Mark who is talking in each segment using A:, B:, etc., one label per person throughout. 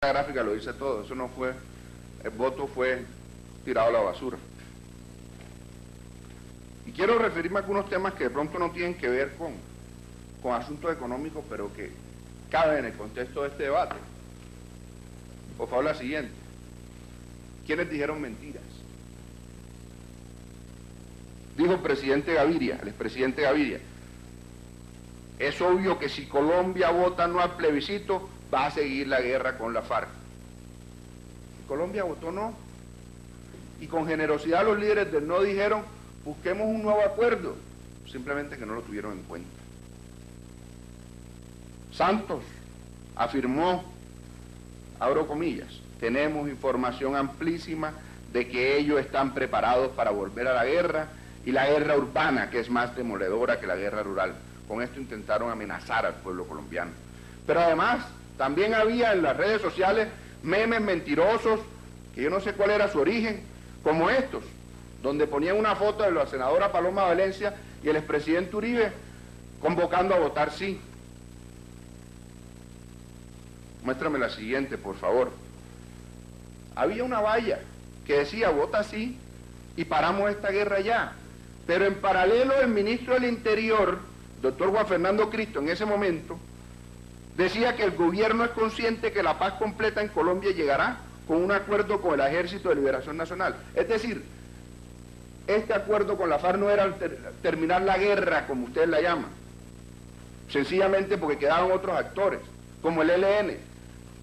A: La gráfica lo dice todo, eso no fue, el voto fue tirado a la basura. Y quiero referirme a algunos temas que de pronto no tienen que ver con asuntos económicos, pero que caben en el contexto de este debate. Por favor, la siguiente. ¿Quiénes dijeron mentiras? Dijo el presidente Gaviria, el expresidente Gaviria, es obvio que si Colombia vota no al plebiscito, va a seguir la guerra con la FARC. Si Colombia votó no, y con generosidad los líderes del no dijeron, busquemos un nuevo acuerdo, simplemente que no lo tuvieron en cuenta. Santos afirmó, abro comillas, tenemos información amplísima de que ellos están preparados para volver a la guerra, y la guerra urbana, que es más demoledora que la guerra rural. Con esto intentaron amenazar al pueblo colombiano. Pero además, también había en las redes sociales memes mentirosos, que yo no sé cuál era su origen, como estos, donde ponían una foto de la senadora Paloma Valencia y el expresidente Uribe convocando a votar sí. Muéstrame la siguiente, por favor. Había una valla que decía vota sí y paramos esta guerra ya. Pero en paralelo el ministro del Interior, doctor Juan Fernando Cristo, en ese momento, decía que el gobierno es consciente que la paz completa en Colombia llegará con un acuerdo con el Ejército de Liberación Nacional. Es decir, este acuerdo con la FARC no era terminar la guerra, como ustedes la llaman, sencillamente porque quedaban otros actores, como el ELN.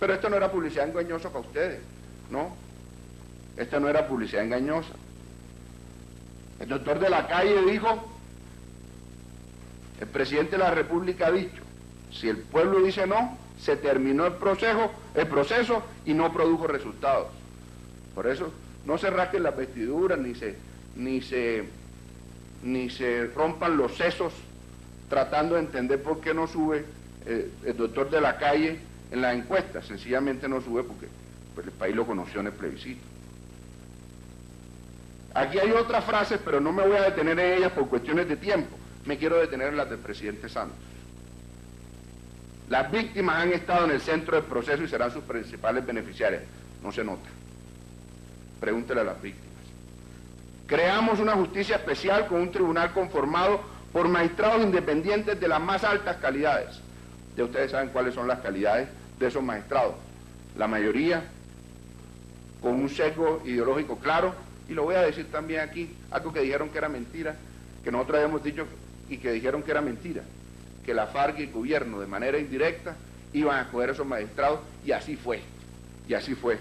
A: Pero esto no era publicidad engañosa para ustedes, ¿no? Esta no era publicidad engañosa. El doctor de la Calle dijo, el presidente de la República ha dicho, si el pueblo dice no, se terminó el proceso y no produjo resultados. Por eso, no se rasquen las vestiduras, ni se rompan los sesos tratando de entender por qué no sube el doctor de la Calle en las encuestas. Sencillamente no sube porque pues, el país lo conoció en el plebiscito. Aquí hay otras frases, pero no me voy a detener en ellas por cuestiones de tiempo. Me quiero detener en las del presidente Santos. Las víctimas han estado en el centro del proceso y serán sus principales beneficiarias. No se nota. Pregúntele a las víctimas. Creamos una justicia especial con un tribunal conformado por magistrados independientes de las más altas calidades. Ya ustedes saben cuáles son las calidades de esos magistrados. La mayoría con un sesgo ideológico claro, y lo voy a decir también aquí, algo que dijeron que era mentira, que nosotros habíamos dicho y que dijeron que era mentira, que la FARC y el gobierno de manera indirecta iban a escoger a esos magistrados, y así fue, y así fue.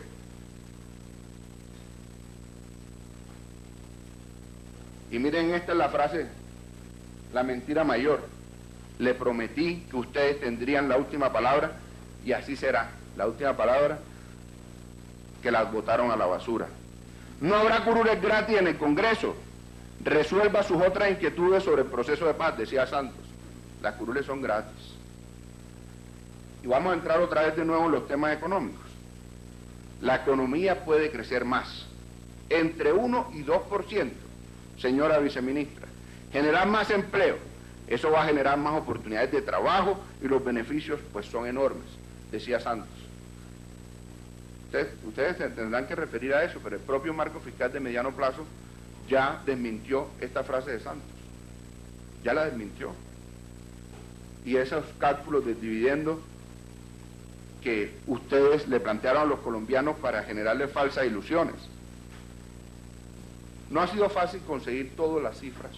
A: Y miren, esta es la frase, la mentira mayor. Le prometí que ustedes tendrían la última palabra, y así será, la última palabra, que las botaron a la basura. No habrá curules gratis en el Congreso. Resuelva sus otras inquietudes sobre el proceso de paz, decía Santos. Las curules son gratis. Y vamos a entrar otra vez de nuevo en los temas económicos. La economía puede crecer más, entre 1 y 2%, señora viceministra. Generar más empleo, eso va a generar más oportunidades de trabajo y los beneficios pues son enormes, decía Santos. Ustedes se tendrán que referir a eso, pero el propio marco fiscal de mediano plazo ya desmintió esta frase de Santos. Ya la desmintió. Y esos cálculos de dividendos que ustedes le plantearon a los colombianos para generarles falsas ilusiones. No ha sido fácil conseguir todas las cifras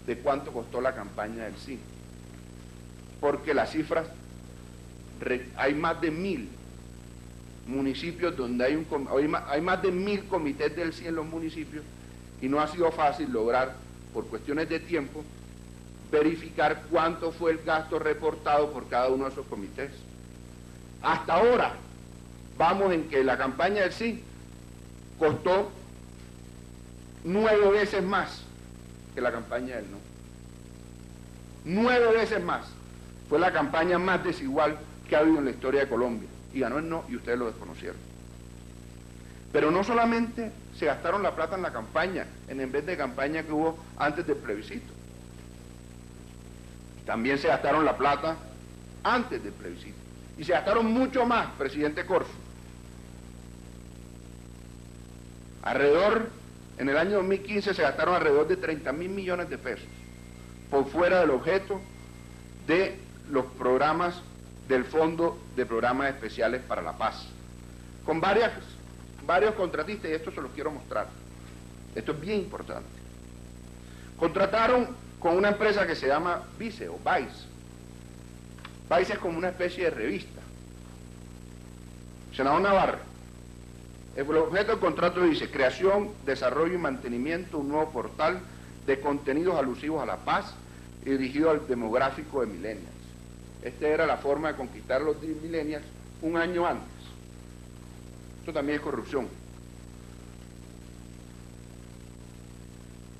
A: de cuánto costó la campaña del sí. Porque las cifras, hay más de 1000 municipios donde hay más de 1000 comités del sí en los municipios, y no ha sido fácil lograr, por cuestiones de tiempo, verificar cuánto fue el gasto reportado por cada uno de esos comités. Hasta ahora vamos en que la campaña del sí costó 9 veces más que la campaña del no. 9 veces más. Fue la campaña más desigual que ha habido en la historia de Colombia. Y ganó el no, y ustedes lo desconocieron. Pero no solamente se gastaron la plata en la campaña, en vez de campaña que hubo antes del plebiscito. También se gastaron la plata antes del plebiscito. Y se gastaron mucho más, presidente Corso, En el año 2015 se gastaron alrededor de 30.000 millones de pesos por fuera del objeto de los programas del Fondo de Programas Especiales para la Paz, con varios contratistas, y esto se los quiero mostrar. Esto es bien importante. Contrataron con una empresa que se llama Vice o Vice. Vice es como una especie de revista. Senador Navarro, el objeto del contrato dice: creación, desarrollo y mantenimiento de un nuevo portal de contenidos alusivos a la paz y dirigido al demográfico de millennials. Esta era la forma de conquistar los millennials un año antes. Esto también es corrupción.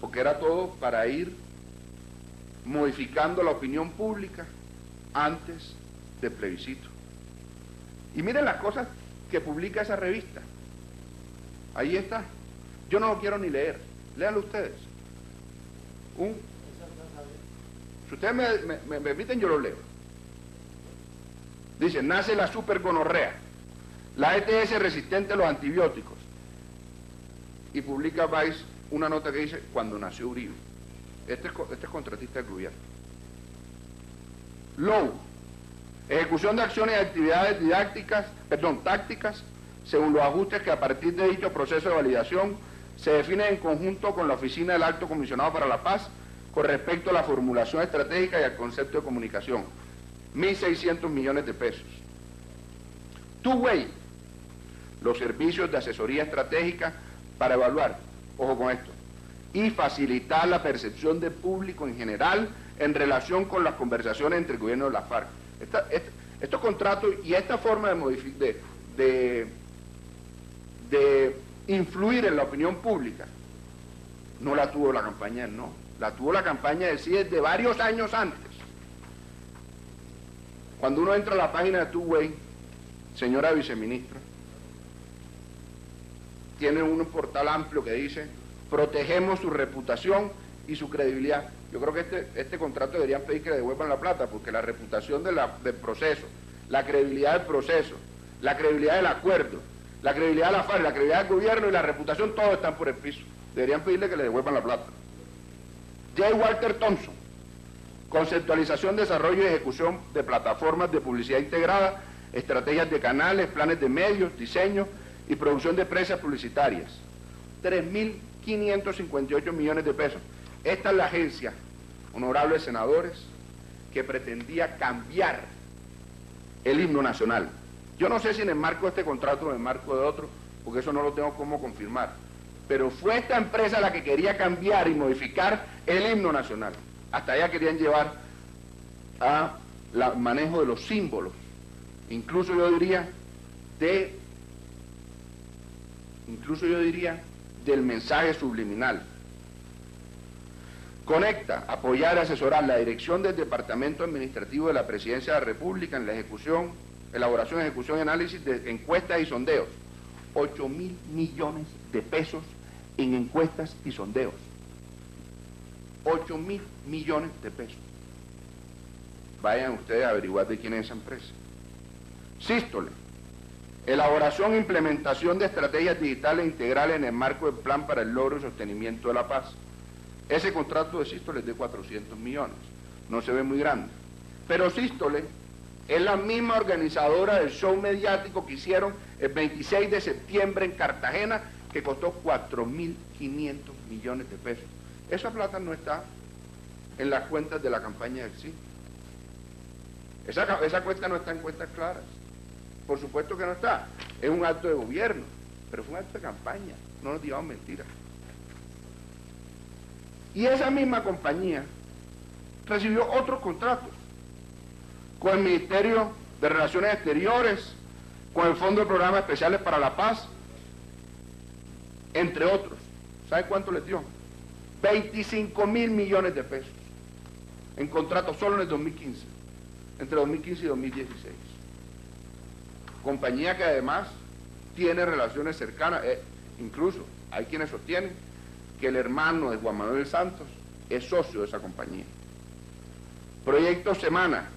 A: Porque era todo para ir modificando la opinión pública antes del plebiscito. Y miren las cosas que publica esa revista. Ahí está. Yo no lo quiero ni leer. Léanlo ustedes. Si ustedes me permiten, yo lo leo. Dice: nace la supergonorrea, la ETS resistente a los antibióticos. Y publica Vice una nota que dice: cuando nació Uribe. Este es contratista del gobierno. Low, ejecución de acciones y actividades tácticas, según los ajustes que a partir de dicho proceso de validación se definen en conjunto con la Oficina del Alto Comisionado para la Paz con respecto a la formulación estratégica y al concepto de comunicación. 1.600 millones de pesos. Two-Way, los servicios de asesoría estratégica para evaluar, ojo con esto, y facilitar la percepción del público en general en relación con las conversaciones entre el gobierno y la FARC. Estos contratos y esta forma de influir en la opinión pública no la tuvo la campaña del no, la tuvo la campaña del sí desde varios años antes. Cuando uno entra a la página de Two-Way, señora viceministra, tiene un portal amplio que dice: protegemos su reputación y su credibilidad. Yo creo que este contrato deberían pedir que le devuelvan la plata, porque la reputación del proceso, la credibilidad del proceso, la credibilidad del acuerdo, la credibilidad de la FARC, la credibilidad del gobierno y la reputación, todos están por el piso. Deberían pedirle que le devuelvan la plata. J. Walter Thompson, conceptualización, desarrollo y ejecución de plataformas de publicidad integrada, estrategias de canales, planes de medios, diseño y producción de presas publicitarias. 3.558 millones de pesos. Esta es la agencia, honorables senadores, que pretendía cambiar el himno nacional. Yo no sé si en el marco de este contrato o en el marco de otro, porque eso no lo tengo cómo confirmar, pero fue esta empresa la que quería cambiar y modificar el himno nacional. Hasta allá querían llevar a el manejo de los símbolos, incluso yo diría del mensaje subliminal. Conecta, apoyar y asesorar la dirección del Departamento Administrativo de la Presidencia de la República en la elaboración, ejecución y análisis de encuestas y sondeos. 8.000 millones de pesos en encuestas y sondeos. 8.000 millones de pesos. Vayan ustedes a averiguar de quién es esa empresa. Sístole, elaboración e implementación de estrategias digitales integrales en el marco del Plan para el Logro y Sostenimiento de la Paz. Ese contrato de Sístole es de 400 millones, no se ve muy grande. Pero Sístole es la misma organizadora del show mediático que hicieron el 26 de septiembre en Cartagena, que costó 4.500 millones de pesos. Esa plata no está en las cuentas de la campaña del sí. Esa cuenta no está en cuentas claras. Por supuesto que no está. Es un acto de gobierno, pero fue un acto de campaña. No nos digamos mentiras. Y esa misma compañía recibió otros contratos con el Ministerio de Relaciones Exteriores, con el Fondo de Programas Especiales para la Paz, entre otros. ¿Sabe cuánto les dio? 25.000 millones de pesos en contratos solo en el 2015, entre 2015 y 2016. Compañía que además tiene relaciones cercanas, incluso hay quienes sostienen que el hermano de Juan Manuel Santos es socio de esa compañía. Proyecto Semana,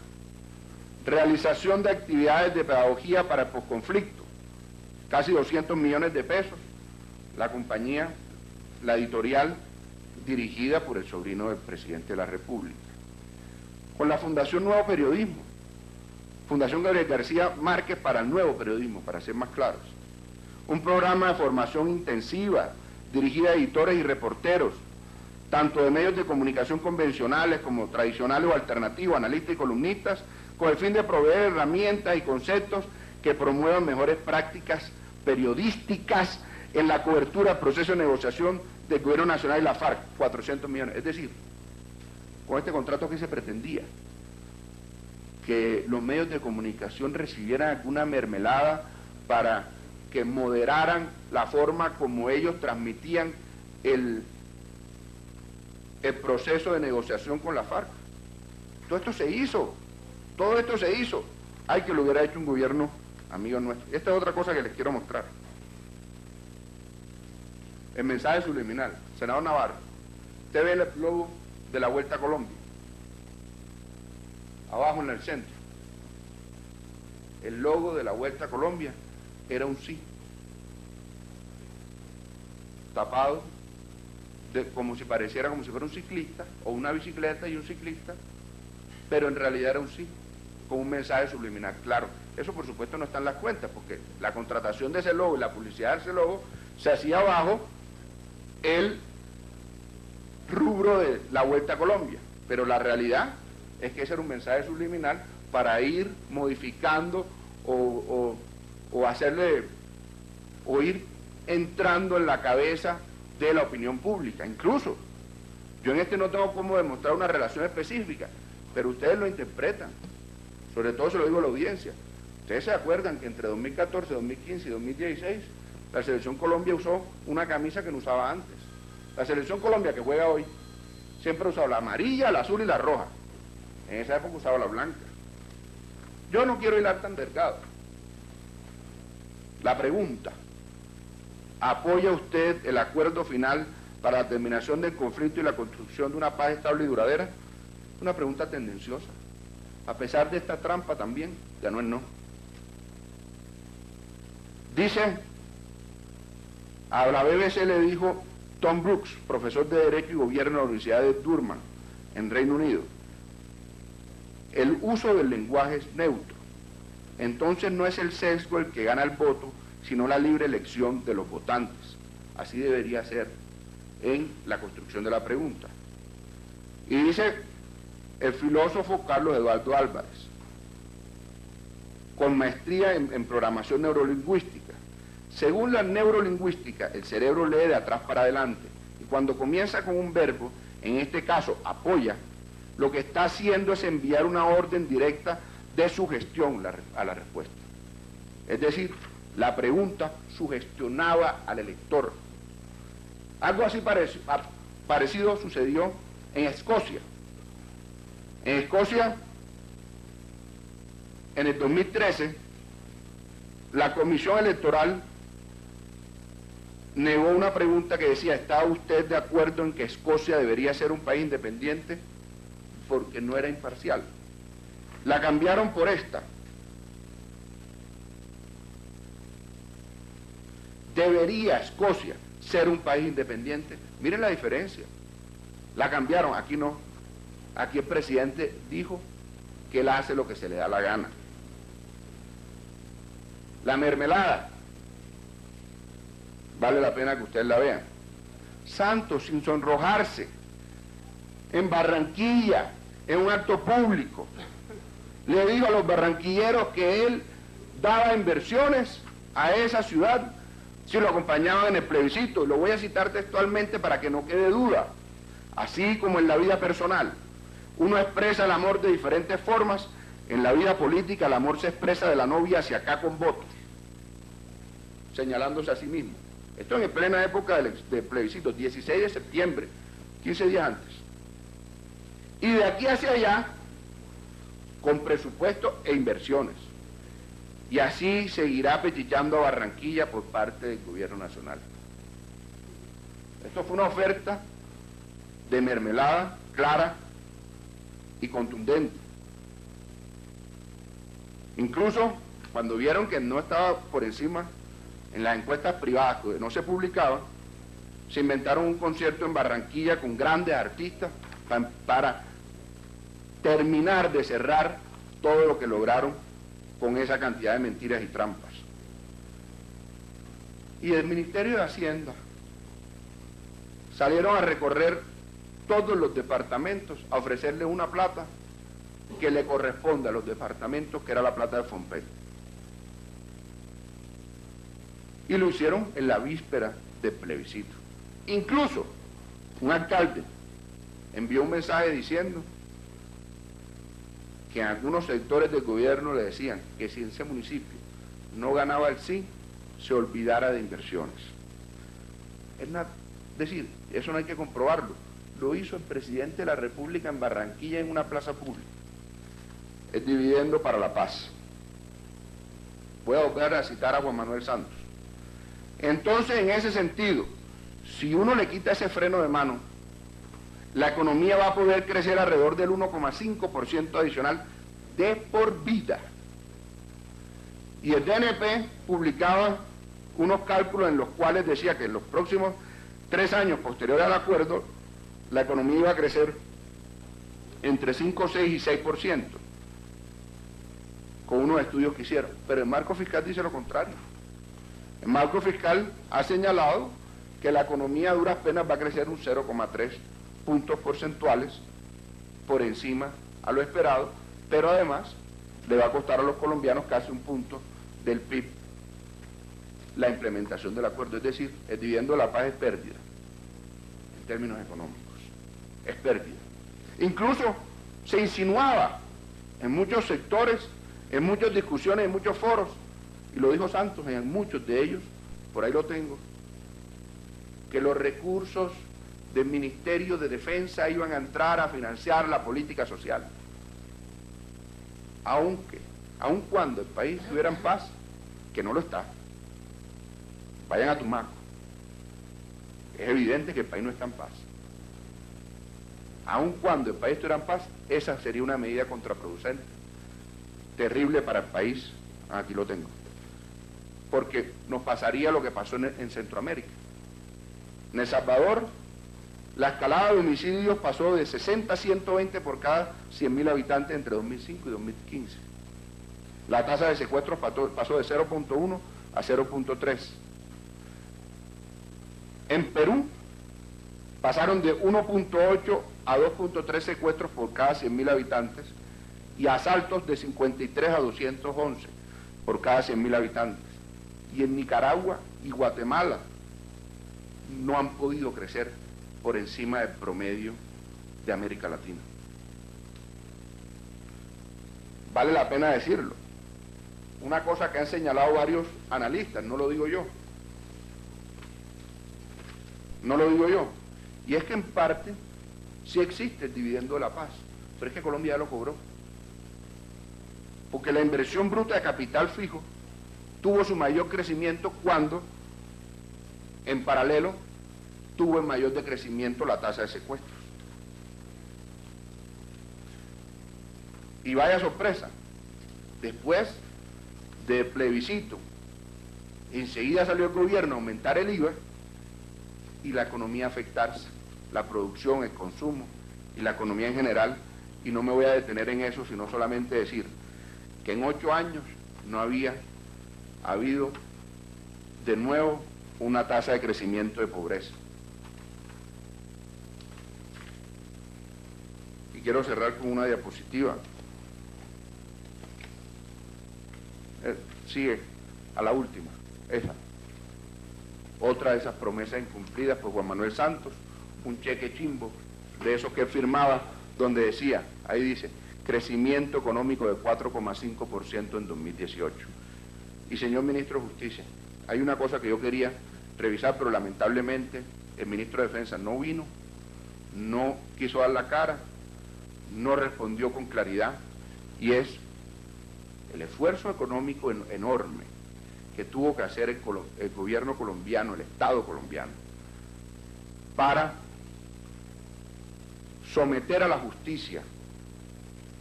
A: realización de actividades de pedagogía para el posconflicto, casi 200 millones de pesos, la compañía, la editorial, dirigida por el sobrino del presidente de la República. Con la Fundación Nuevo Periodismo, Fundación Gabriel García Márquez para el Nuevo Periodismo, para ser más claros. Un programa de formación intensiva, dirigida a editores y reporteros, tanto de medios de comunicación convencionales como tradicionales o alternativos, analistas y columnistas, con el fin de proveer herramientas y conceptos que promuevan mejores prácticas periodísticas en la cobertura del proceso de negociación del Gobierno Nacional y la FARC, 400 millones. Es decir, con este contrato que se pretendía que los medios de comunicación recibieran alguna mermelada para que moderaran la forma como ellos transmitían el proceso de negociación con la FARC. Todo esto se hizo, todo esto se hizo. Hay que lo hubiera hecho un gobierno amigo nuestro. Esta es otra cosa que les quiero mostrar. El mensaje subliminal. Senador Navarro, usted ve el logo de la Vuelta a Colombia, abajo en el centro. El logo de la Vuelta a Colombia era un sí, tapado, como si pareciera como si fuera un ciclista, o una bicicleta y un ciclista, pero en realidad era un sí, con un mensaje subliminal. Claro, eso por supuesto no está en las cuentas, porque la contratación de ese logo y la publicidad de ese logo se hacía bajo el rubro de la Vuelta a Colombia, pero la realidad es que ese era un mensaje subliminal para ir modificando o hacerle, o ir entrando en la cabeza de la opinión pública. Incluso, yo en este no tengo cómo demostrar una relación específica, pero ustedes lo interpretan, sobre todo se lo digo a la audiencia. Ustedes se acuerdan que entre 2014, 2015 y 2016, la Selección Colombia usó una camisa que no usaba antes. La Selección Colombia que juega hoy, siempre ha usado la amarilla, la azul y la roja. En esa época usaba la blanca. Yo no quiero hilar tan delgado. La pregunta: ¿apoya usted el acuerdo final para la terminación del conflicto y la construcción de una paz estable y duradera? Una pregunta tendenciosa. A pesar de esta trampa también, ya no es no. Dice, a la BBC le dijo Tom Brooks, profesor de Derecho y Gobierno en la Universidad de Durham, en Reino Unido: el uso del lenguaje es neutro. Entonces no es el sesgo el que gana el voto, sino la libre elección de los votantes. Así debería ser en la construcción de la pregunta. Y dice el filósofo Carlos Eduardo Álvarez, con maestría en programación neurolingüística: según la neurolingüística, el cerebro lee de atrás para adelante, y cuando comienza con un verbo, en este caso apoya, lo que está haciendo es enviar una orden directa de sugestión a la respuesta. Es decir, la pregunta sugestionaba al elector. Algo así parecido sucedió en Escocia. En Escocia, en el 2013, la Comisión Electoral negó una pregunta que decía: ¿está usted de acuerdo en que Escocia debería ser un país independiente? Porque no era imparcial. La cambiaron por esta: ¿debería Escocia ser un país independiente? Miren la diferencia. La cambiaron, aquí no. Aquí el presidente dijo que él hace lo que se le da la gana. La mermelada, vale la pena que ustedes la vean. Santos, sin sonrojarse, en Barranquilla, en un acto público, le dijo a los barranquilleros que él daba inversiones a esa ciudad si lo acompañaban en el plebiscito. Y lo voy a citar textualmente para que no quede duda. Así como en la vida personal uno expresa el amor de diferentes formas, en la vida política el amor se expresa de la novia hacia acá con votos, señalándose a sí mismo. Esto en plena época del plebiscito, 16 de septiembre, 15 días antes. Y de aquí hacia allá, con presupuesto e inversiones. Y así seguirá pechichando a Barranquilla por parte del gobierno nacional. Esto fue una oferta de mermelada clara y contundente. Incluso cuando vieron que no estaba por encima en las encuestas privadas que no se publicaban, se inventaron un concierto en Barranquilla con grandes artistas para terminar de cerrar todo lo que lograron con esa cantidad de mentiras y trampas. Y el Ministerio de Hacienda salieron a recorrer todos los departamentos a ofrecerle una plata que le corresponde a los departamentos, que era la plata de Fompet. Y lo hicieron en la víspera del plebiscito. Incluso un alcalde envió un mensaje diciendo que en algunos sectores del gobierno le decían que si ese municipio no ganaba el sí, se olvidara de inversiones. Es decir, eso no hay que comprobarlo. Lo hizo el presidente de la República en Barranquilla en una plaza pública. El dividendo para la paz. Voy a volver a citar a Juan Manuel Santos. Entonces, en ese sentido, si uno le quita ese freno de mano, la economía va a poder crecer alrededor del 1,5% adicional de por vida. Y el DNP publicaba unos cálculos en los cuales decía que en los próximos 3 años posteriores al acuerdo, la economía iba a crecer entre 5, 6 y 6%, con unos estudios que hicieron. Pero el marco fiscal dice lo contrario. El marco fiscal ha señalado que la economía a duras penas va a crecer un 0,3 puntos porcentuales por encima a lo esperado, pero además le va a costar a los colombianos casi un punto del PIB la implementación del acuerdo. Es decir, el dividendo de la paz es pérdida en términos económicos, es pérdida. Incluso se insinuaba en muchos sectores, en muchas discusiones, en muchos foros, y lo dijo Santos en muchos de ellos, por ahí lo tengo, que los recursos del Ministerio de Defensa iban a entrar a financiar la política social. Aun cuando el país estuviera en paz, que no lo está. Vayan a Tumaco. Es evidente que el país no está en paz. Aun cuando el país estuviera en paz, esa sería una medida contraproducente, terrible para el país. Aquí lo tengo. Porque nos pasaría lo que pasó en Centroamérica. En El Salvador, la escalada de homicidios pasó de 60 a 120 por cada 100.000 habitantes entre 2005 y 2015. La tasa de secuestros pasó de 0.1 a 0.3. En Perú pasaron de 1.8 a 2.3 secuestros por cada 100.000 habitantes y asaltos de 53 a 211 por cada 100.000 habitantes. Y en Nicaragua y Guatemala no han podido crecer por encima del promedio de América Latina. Vale la pena decirlo. Una cosa que han señalado varios analistas, no lo digo yo. No lo digo yo. Y es que en parte sí existe el dividendo de la paz, pero es que Colombia ya lo cobró. Porque la inversión bruta de capital fijo tuvo su mayor crecimiento cuando, en paralelo, tuvo en mayor decrecimiento la tasa de secuestros. Y vaya sorpresa, después del plebiscito, enseguida salió el gobierno a aumentar el IVA y la economía afectarse, la producción, el consumo y la economía en general, y no me voy a detener en eso, sino solamente decir que en 8 años no había habido de nuevo una tasa de crecimiento de pobreza. Y quiero cerrar con una diapositiva. Sigue a la última, esa. Otra de esas promesas incumplidas por Juan Manuel Santos, un cheque chimbo de esos que él firmaba, donde decía, ahí dice, crecimiento económico de 4,5% en 2018. Y señor Ministro de Justicia, hay una cosa que yo quería revisar, pero lamentablemente el Ministro de Defensa no vino, no quiso dar la cara, no respondió con claridad, y es el esfuerzo económico enorme que tuvo que hacer el gobierno colombiano, el Estado colombiano, para someter a la justicia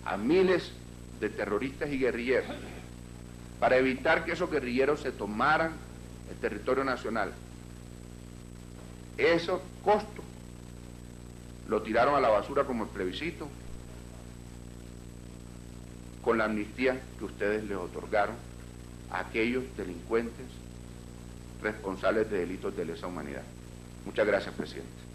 A: a miles de terroristas y guerrilleros, para evitar que esos guerrilleros se tomaran el territorio nacional, esos costos lo tiraron a la basura como el plebiscito, con la amnistía que ustedes les otorgaron a aquellos delincuentes responsables de delitos de lesa humanidad. Muchas gracias, presidente.